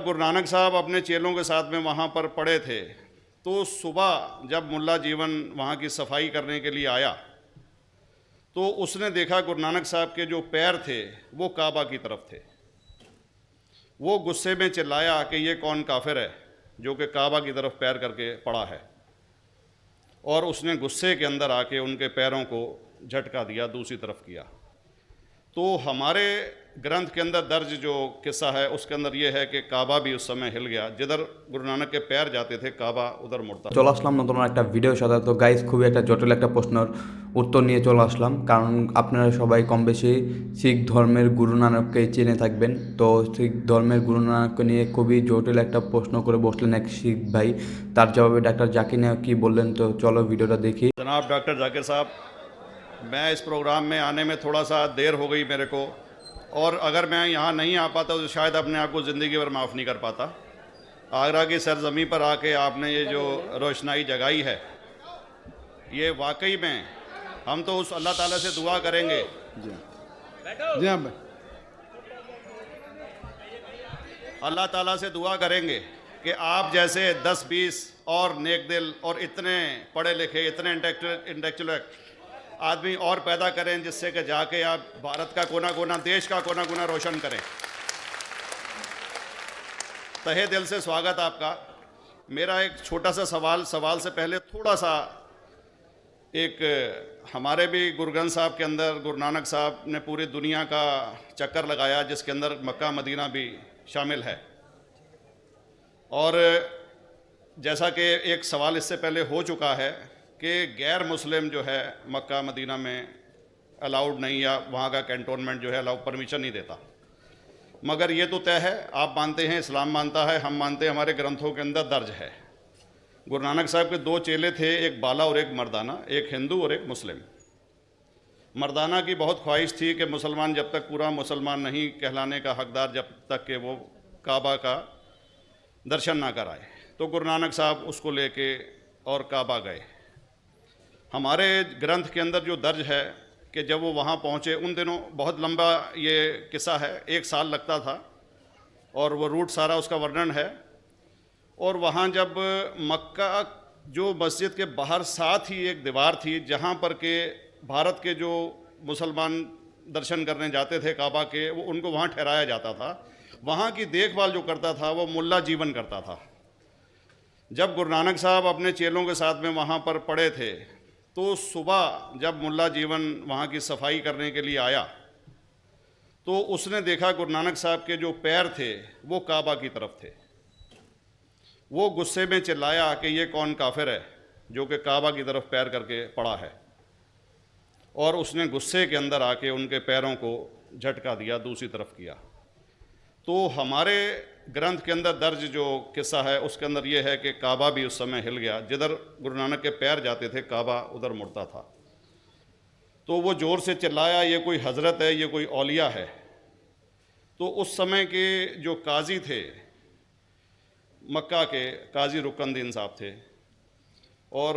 गुरु नानक साहब अपने चेलों के साथ में वहाँ पर पड़े थे तो सुबह जब मुल्ला जीवन वहाँ की सफाई करने के लिए आया तो उसने देखा गुरु नानक साहब के जो पैर थे वो काबा की तरफ थे। वो गुस्से में चिल्लाया कि ये कौन काफिर है जो कि काबा की तरफ पैर करके पड़ा है, और उसने गुस्से के अंदर आके उनके पैरों को झटका दिया, दूसरी तरफ किया। तो हमारे ग्रंथ के अंदर दर्ज जो किस्सा है उसके अंदर ये है कि काबा भी उस समय हिल गया, जिधर गुरु नानक के पैर जाते थे काबा उधर मुड़ता। চলে আসলাম নতুন একটা ভিডিওর সাথে। তো গাইস খুবই একটা জটিল একটা প্রশ্নের উত্তর নিয়ে চলে আসলাম, কারণ আপনারা সবাই কম বেশি শিখ ধর্মের গুরু নানককে চিনে থাকবেন। তো শিখ ধর্মের গুরু নানককে নিয়ে খুবই জটিল একটা প্রশ্ন করে বসলেন এক শিখ ভাই। তার জবাবে ডাক্তার জাকির নায়ক কি বললেন, তো চলো ভিডিওটা দেখি। जनाब डॉक्टर जाकिर साहब, मैं इस प्रोग्राम में आने में थोड़ा सा देर हो गई मेरे को, और अगर मैं यहाँ नहीं आ पाता तो शायद अपने आप को ज़िंदगी भर माफ़ नहीं कर पाता। आगरा की सरजमी पर आके आपने ये जो रोशनाई जगाई है, ये वाकई में हम तो उस अल्लाह ताला से दुआ करेंगे। जी हाँ, अल्लाह ताला से दुआ करेंगे कि आप जैसे 10-20 और नेक दिल और इतने पढ़े लिखे, इतने इंटेलेक्चुअल आदमी और पैदा करें, जिससे कि जाके आप भारत का कोना कोना, देश का कोना कोना रोशन करें। तहे दिल से स्वागत आपका। मेरा एक छोटा सा सवाल से पहले थोड़ा सा एक, हमारे भी गुरु ग्रंथ साहब के अंदर गुरु नानक साहब ने पूरी दुनिया का चक्कर लगाया, जिसके अंदर मक्का मदीना भी शामिल है। और जैसा कि एक सवाल इससे पहले हो चुका है कि गैर मुस्लिम जो है मक्का मदीना में अलाउड नहीं, या वहाँ का कैंटोनमेंट जो है अलाउ परमिशन नहीं देता। मगर ये तो तय है, आप मानते हैं, इस्लाम मानता है, हम मानते हैं, हमारे ग्रंथों के अंदर दर्ज है। गुरु नानक साहब के 2 चेले थे, एक बाला और एक मर्दाना, एक हिंदू और एक मुस्लिम। मर्दाना की बहुत ख्वाहिश थी कि मुसलमान जब तक पूरा मुसलमान नहीं कहलाने का हकदार, जब तक कि वो काबा का दर्शन ना कराए, तो गुरु नानक साहब उसको लेके और काबा गए। हमारे ग्रंथ के अंदर जो दर्ज है कि जब वो वहाँ पहुँचे, उन दिनों बहुत लंबा ये किस्सा है, 1 साल लगता था, और वो रूट सारा उसका वर्णन है। और वहाँ जब मक्का जो मस्जिद के बाहर साथ ही एक दीवार थी, जहाँ पर के भारत के जो मुसलमान दर्शन करने जाते थे काबा के, वो उनको वहाँ ठहराया जाता था। वहाँ की देखभाल जो करता था वो मुल्ला जीवन करता था। जब गुरु नानक साहब अपने चेलों के साथ में वहाँ पर पड़े थे तो सुबह जब मुल्ला जीवन वहाँ की सफाई करने के लिए आया तो उसने देखा गुरु नानक साहब के जो पैर थे वो काबा की तरफ थे। वो गुस्से में चिल्लाया कि ये कौन काफिर है जो कि काबा की तरफ पैर करके पड़ा है, और उसने गुस्से के अंदर आके उनके पैरों को झटका दिया, दूसरी तरफ किया। तो हमारे ग्रंथ के अंदर दर्ज जो किस्सा है उसके अंदर ये है कि काबा भी उस समय हिल गया, जिधर गुरु नानक के पैर जाते थे काबा उधर मुड़ता था। तो वो ज़ोर से चिल्लाया, ये कोई हज़रत है, ये कोई औलिया है। तो उस समय के जो काजी थे मक्का के, काजी रुकनदीन साहब थे, और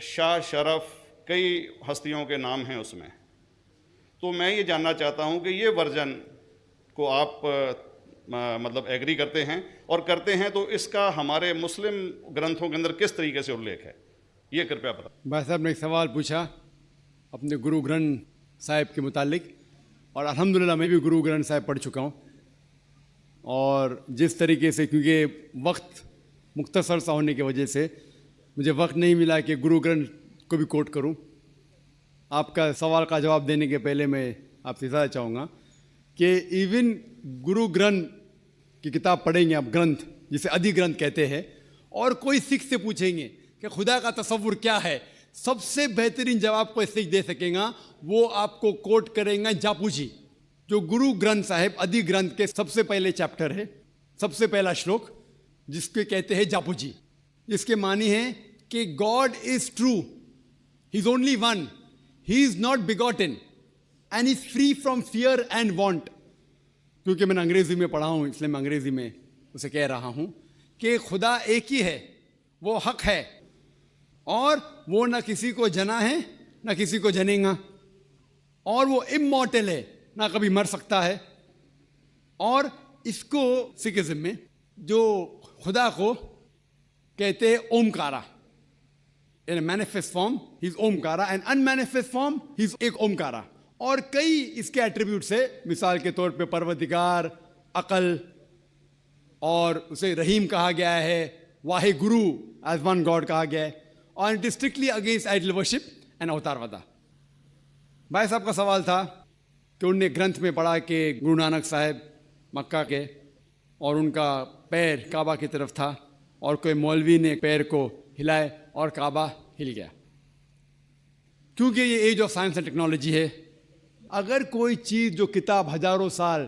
शाह शरफ, कई हस्तियों के नाम हैं उसमें। तो मैं ये जानना चाहता हूँ कि ये वर्जन को आप मतलब एग्री करते हैं, और करते हैं तो इसका हमारे मुस्लिम ग्रंथों के अंदर किस तरीके से उल्लेख है, ये कृपया बता। भाई साहब ने एक सवाल पूछा अपने गुरु ग्रंथ साहिब के मुतालिक, और अल्हम्दुलिल्लाह मैं भी गुरु ग्रंथ साहिब पढ़ चुका हूँ। और जिस तरीके से, क्योंकि वक्त मुख्तसर सा होने की वजह से मुझे वक्त नहीं मिला कि गुरु ग्रंथ को भी कोट करूँ। आपका सवाल का जवाब देने के पहले मैं आपसे ज़्यादा चाहूँगा कि इवन गुरु ग्रंथ की किताब पढ़ेंगे आप, ग्रंथ जिसे आदि ग्रंथ कहते हैं, और कोई सिख से पूछेंगे कि खुदा का तसव्वुर क्या है, सबसे बेहतरीन जवाब कोई सिख दे सकेगा, वो आपको कोट करेंगे जापू जी, जो गुरु ग्रंथ साहिब आदि ग्रंथ के सबसे पहले चैप्टर है, सबसे पहला श्लोक, जिसके कहते हैं जापू जी। जिसके मानी है कि God is true, he is only one, he is not begotten and is free from fear and want. क्योंकि मैंने अंग्रेजी में पढ़ा हूँ इसलिए मैं अंग्रेजी में उसे कह रहा हूँ कि खुदा एक ही है, वो हक है, और वो ना किसी को जना है ना किसी को जनेगा, और वो इमॉर्टल है, ना कभी मर सकता है। और इसको सिखिज्म में जो खुदा को कहते हैं Omkara, in manifest form he is Omkara, and unmanifest form he is एक ओमकारा। और कई इसके एट्रीब्यूट्स है, मिसाल के तौर पे परवरदिगार, अकल, और उसे रहीम कहा गया है, Wahe Guru as one God कहा गया है, और it is strictly against idol worship and अवतारवादा। भाई साहब का सवाल था कि उनने ग्रंथ में पढ़ा कि गुरु नानक साहब मक्का के और उनका पैर काबा की तरफ था, और कोई मौलवी ने पैर को हिलाए और काबा हिल गया। क्योंकि ये age of science and technology है, अगर कोई चीज़ जो किताब हजारों साल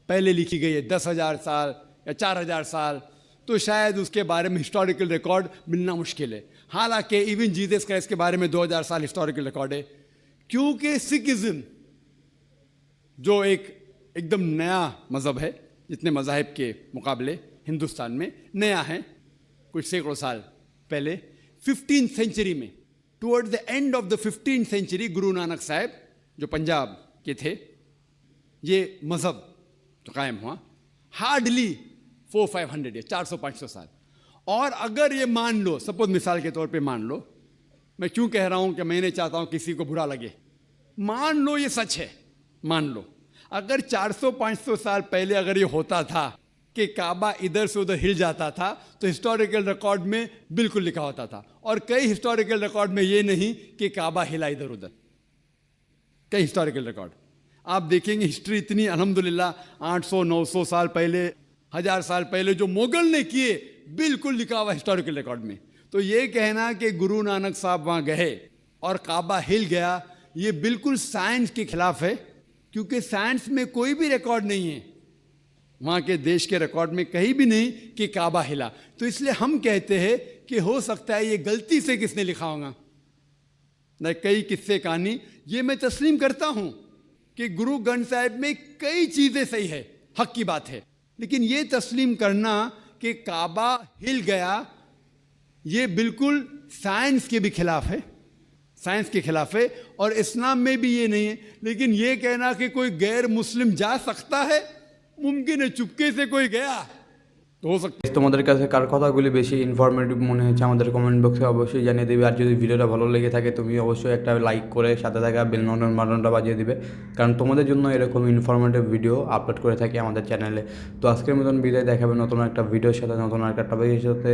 पहले लिखी गई है, 10,000 साल या 4,000 साल, तो शायद उसके बारे में हिस्टोरिकल रिकॉर्ड मिलना मुश्किल है। हालांकि इवन जीसस क्राइस्ट के बारे में 2,000 साल हिस्टोरिकल रिकॉर्ड है, क्योंकि सिखिज्म जो एकदम नया मज़हब है, जितने मज़ाहिब के मुकाबले हिंदुस्तान में नया है, कुछ सैकड़ों साल पहले 15th सेंचुरी में, toward the end of the 15th century, Guru Nanak साहब जो पंजाब के थे, ये मज़हब तो कायम हुआ हार्डली 400-500 या 400-500 साल। और अगर ये मान लो, सपोज मिसाल के तौर पे मान लो, मैं क्यों कह रहा हूं कि मैं नहीं चाहता हूं किसी को बुरा लगे, मान लो ये सच है, मान लो अगर 400-500 साल पहले अगर ये होता था कि काबा इधर से उधर हिल जाता था, तो हिस्टोरिकल रिकॉर्ड में बिल्कुल लिखा होता था। और कई हिस्टोरिकल रिकॉर्ड में ये नहीं कि काबा हिला इधर उधर, कई हिस्टोरिकल रिकॉर्ड आप देखेंगे। हिस्ट्री इतनी अल्हम्दुलिल्लाह 800-900 साल पहले, 1000 साल पहले जो मुगल ने किए, बिल्कुल लिखा हुआ हिस्टोरिकल रिकॉर्ड में। तो ये कहना कि गुरु नानक साहब वहाँ गए और काबा हिल गया, ये बिल्कुल साइंस के खिलाफ है, क्योंकि साइंस में कोई भी रिकॉर्ड नहीं है, वहाँ के देश के रिकॉर्ड में कहीं भी नहीं कि काबा हिला। तो इसलिए हम कहते हैं कि हो सकता है ये गलती से किसने लिखा होगा, न कई किस्से कहानी। ये मैं तस्लीम करता हूँ कि गुरु ग्रंथ साहिब में कई चीज़ें सही है, हक की बात है, लेकिन ये तस्लीम करना कि काबा हिल गया, ये बिल्कुल साइंस के भी खिलाफ है, साइंस के खिलाफ है, और इस्लाम में भी ये नहीं है। लेकिन ये कहना कि कोई गैर मुस्लिम जा सकता है, मुमकिन है, चुपके से कोई गया तो हो सकता है। তোমাদের কাছে কার কথাগুলি বেশি ইনফরমেটিভ মনে হয়েছে আমাদের কমেন্ট বক্সে অবশ্যই জানিয়ে দেবে। আর যদি ভিডিওটা ভালো লেগে থাকে তুমি অবশ্যই একটা লাইক করে সাথে থাকা বেল বাটনটা বাজিয়ে দিবে, কারণ তোমাদের জন্য এরকম ইনফরমেটিভ ভিডিও আপলোড করে থাকি আমাদের চ্যানেলে। তো আজকের মতন বিদায়, দেখাবে নতুন একটা ভিডিওর সাথে, নতুন একটা টপিকের সাথে।